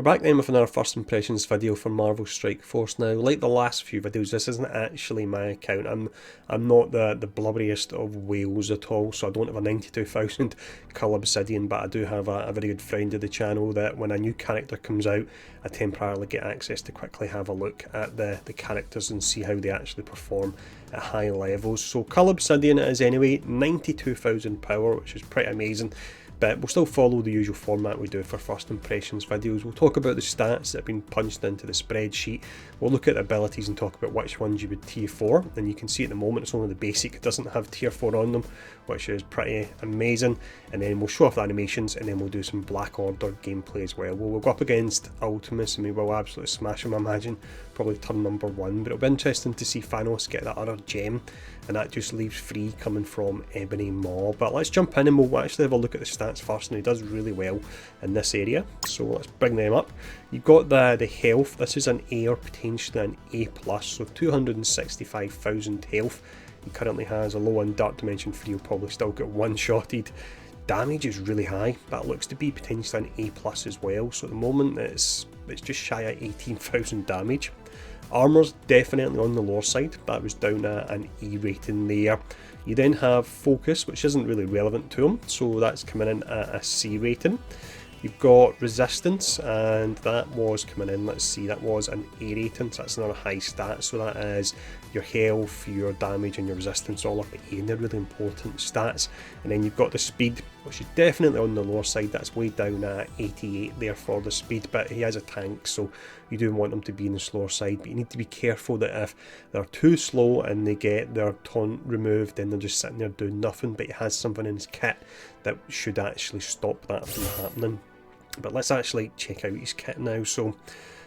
We're back then with another first impressions video for Marvel Strike Force. Now, like the last few videos, this isn't actually my account. I'm not the blubberiest of whales at all, so I don't have a 92,000 Cull Obsidian, but I do have a very good friend of the channel that when a new character comes out, I temporarily get access to quickly have a look at the characters and see how they actually perform at high levels. So Cull Obsidian is anyway 92,000 power, which is pretty amazing. But we'll still follow the usual format we do for first impressions videos. We'll talk about the stats that have been punched into the spreadsheet. We'll look at the abilities and talk about which ones you would tier 4. And you can see at the moment it's only the basic, it doesn't have tier 4 on them, which is pretty amazing. And then we'll show off the animations and then we'll do some Black Order gameplay as well. We'll go up against Ultimus and we will absolutely smash him, I imagine. Probably turn number 1. But it'll be interesting to see Thanos get that other gem. And that just leaves free coming from Ebony Maw. But let's jump in and we'll actually have a look at the stats first, and he does really well in this area, so let's bring them up. You've got the health. This is an A or potentially an A+, so 265,000 health. He currently has a low on Dark Dimension 3, he'll probably still get one-shotted. Damage is really high, but it looks to be potentially an A+ as well, so at the moment it's just shy of 18,000 damage. Armour's definitely on the lower side, that was down at an E rating there. You then have Focus, which isn't really relevant to him, so that's coming in at a C rating. You've got Resistance, and that was coming in, let's see, that was an A rating, so that's another high stat, so that is your health, your damage and your resistance all up at A, and they're really important stats. And then you've got the Speed, which is definitely on the lower side, that's way down at 88 there for the Speed, but he has a tank, so you do want them to be in the slower side, but you need to be careful that if they're too slow and they get their taunt removed, then they're just sitting there doing nothing, but he has something in his kit that should actually stop that from happening. But let's actually check out his kit now. So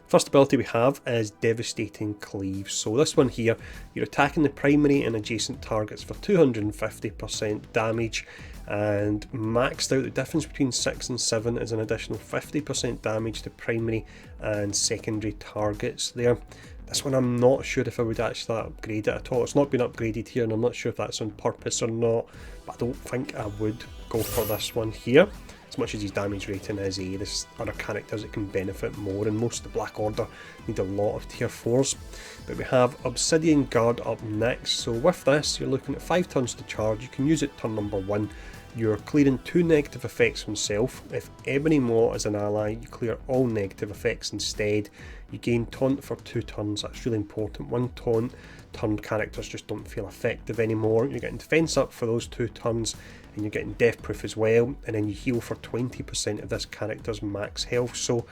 first ability we have is Devastating Cleaves. So this one here, you're attacking the primary and adjacent targets for 250% damage, and maxed out. The difference between 6 and 7 is an additional 50% damage to primary and secondary targets there. This one I'm not sure if I would actually upgrade it at all. It's not been upgraded here and I'm not sure if that's on purpose or not, but I don't think I would go for this one here. As much as his damage rating is A, there's other characters that can benefit more, and most of the Black Order need a lot of tier 4s. But we have Obsidian Guard up next, so with this you're looking at 5 turns to charge. You can use it turn number 1. You're clearing 2 negative effects from self. If Ebony Maw is an ally, you clear all negative effects instead. You gain taunt for 2 turns, that's really important. 1 taunt turned characters just don't feel effective anymore. You're getting defense up for those 2 turns, and you're getting death proof as well, and then you heal for 20% of this character's max health. So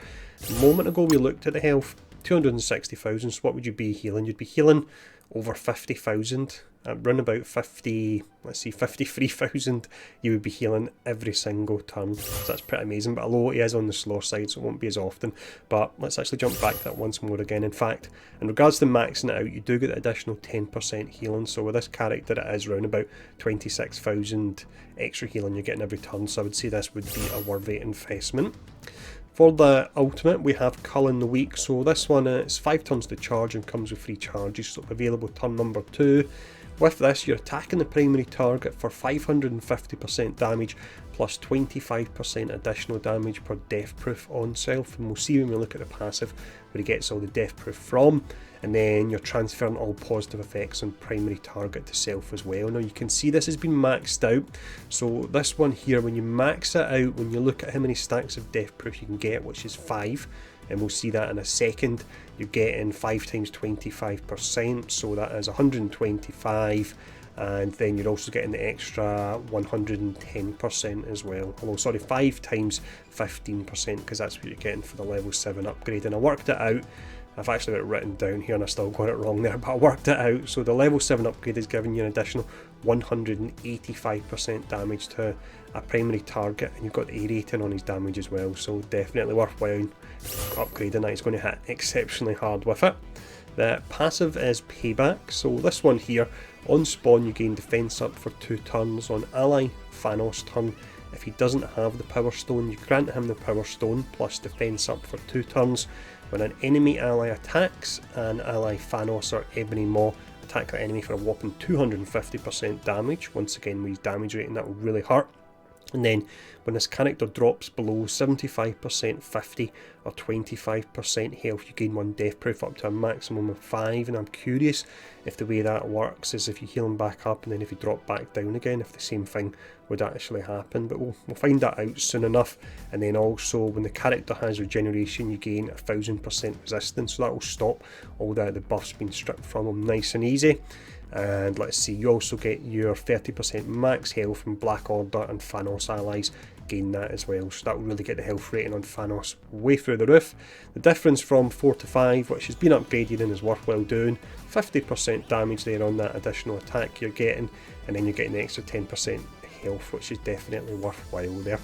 a moment ago we looked at the health, 260,000, so what would you be healing? You'd be healing over 50,000, around about 53,000 you would be healing every single turn, so that's pretty amazing. But although he is on the slower side, so it won't be as often, but let's actually jump back to that once more again. In fact, in regards to maxing it out, you do get the additional 10% healing, so with this character it is around about 26,000 extra healing you're getting every turn, so I would say this would be a worthy investment. For the ultimate, we have Cull in the Weak, so this one is 5 turns to charge and comes with 3 charges, so available turn number 2. With this, you're attacking the primary target for 550% damage plus 25% additional damage per death proof on self, and we'll see when we look at the passive where he gets all the death proof from. And then you're transferring all positive effects on primary target to self as well. Now you can see this has been maxed out, so this one here, when you max it out, when you look at how many stacks of death proof you can get, which is 5, and we'll see that in a second, you're getting 5 times 25%, so that is 125, and then you're also getting the extra 110% as well. Although, sorry, 5 times 15%, because that's what you're getting for the level 7 upgrade. And I worked it out, I've actually got it written down here and I still got it wrong there, but I worked it out. So the level 7 upgrade is giving you an additional 185% damage to a primary target, and you've got the A rating on his damage as well, so definitely worthwhile upgrading that. He's going to hit exceptionally hard with it. The passive is Payback, so this one here, on spawn you gain defense up for 2 turns. On ally Thanos turn, if he doesn't have the Power Stone, you grant him the Power Stone plus defense up for 2 turns. When an enemy ally attacks, an ally Thanos or Ebony Maw attack that enemy for a whopping 250% damage. Once again, with his damage rating, that will really hurt. And then when this character drops below 75%, 50 or 25% health, you gain 1 death proof up to a maximum of 5, and I'm curious if the way that works is if you heal him back up and then if you drop back down again, if the same thing would actually happen, but we'll find that out soon enough. And then also when the character has regeneration, you gain 1000% resistance, so that will stop all the buffs being stripped from him nice and easy. And let's see, you also get your 30% max health from Black Order and Thanos allies, gain that as well, so that will really get the health rating on Thanos way through the roof. The difference from 4 to 5, which has been upgraded and is worthwhile doing, 50% damage there on that additional attack you're getting, and then you're getting the extra 10% health, which is definitely worthwhile there.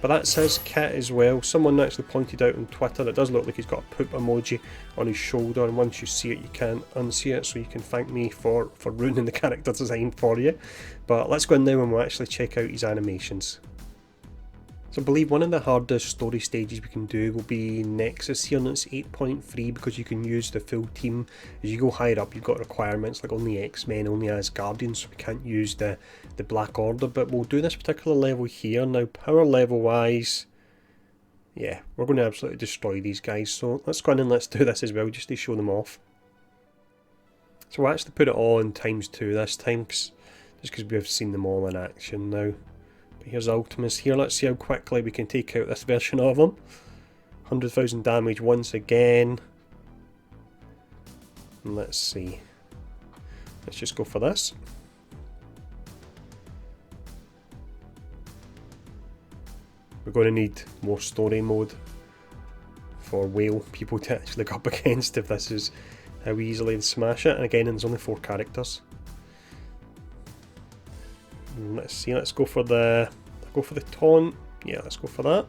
But that's his kit as well. Someone actually pointed out on Twitter, it does look like he's got a poop emoji on his shoulder, and once you see it you can't unsee it, so you can thank me for ruining the character design for you. But let's go in now and we'll actually check out his animations. So I believe one of the hardest story stages we can do will be Nexus here, and it's 8.3 because you can use the full team. As you go higher up you've got requirements like only X-Men, only Asgardians, so we can't use the Black Order, but we'll do this particular level here. Now power level wise, yeah, we're going to absolutely destroy these guys, so let's go in and let's do this as well just to show them off. So we'll actually put it on ×2 this time, just because we've seen them all in action now. Here's Ultimus here, let's see how quickly we can take out this version of him. 100,000 damage once again. And let's see. Let's just go for this. We're going to need more story mode for whale people to actually go up against if this is how easily they smash it. And again, there's only 4 characters. Let's see, let's go for the taunt. Yeah, let's go for that.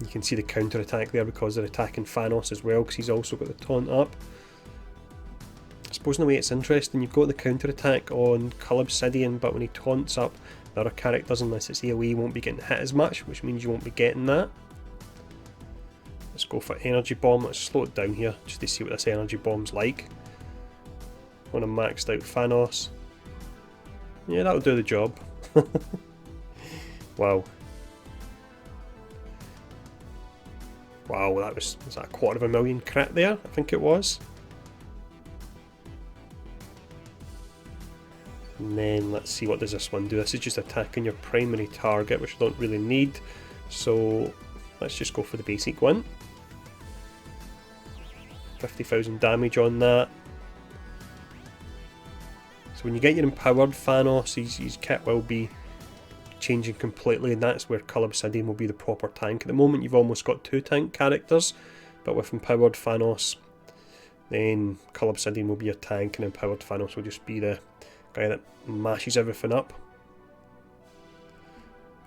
You can see the counter attack there because they're attacking Thanos as well, because he's also got the taunt up. I suppose in a way it's interesting, you've got the counter attack on Cull Obsidian, but when he taunts up the other characters, unless it's AoE, won't be getting hit as much, which means you won't be getting that. Let's go for Energy Bomb. Let's slow it down here just to see what this Energy Bomb's like. On a maxed out Thanos. Yeah, that'll do the job. Wow. Wow, that was that 250,000 crit there? I think it was. And then let's see, what does this one do? This is just attacking your primary target, which I don't really need. So let's just go for the basic one. 50,000 damage on that. So when you get your empowered Thanos, his kit will be changing completely, and that's where Cull Obsidian will be the proper tank. At the moment you've almost got 2 tank characters, but with empowered Thanos, then Cull Obsidian will be a tank and empowered Thanos will just be the guy that mashes everything up.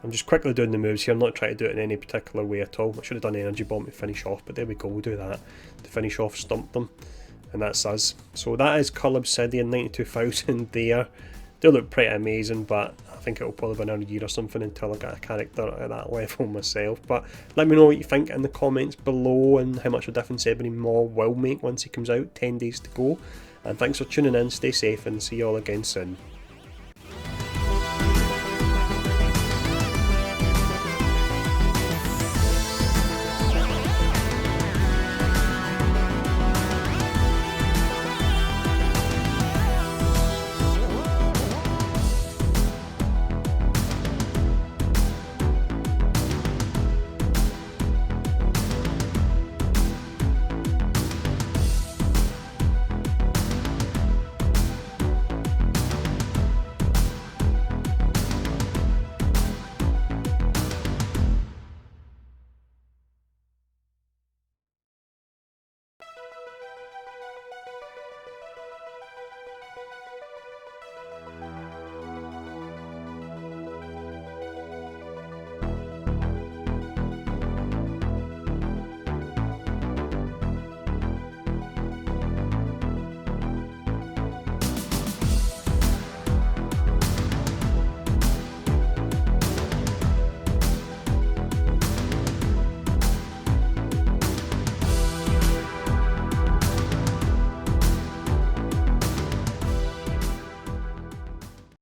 I'm just quickly doing the moves here, I'm not trying to do it in any particular way at all. I should have done Energy Bomb to finish off, but there we go, we'll do that to finish off, stump them, and that's us. So that is Cull Obsidian, 92,000 there. They look pretty amazing, but I think it'll probably be another year or something until I get a character at that level myself. But let me know what you think in the comments below and how much of a difference Ebony Maw will make once he comes out. 10 days to go. And thanks for tuning in, stay safe, and see you all again soon.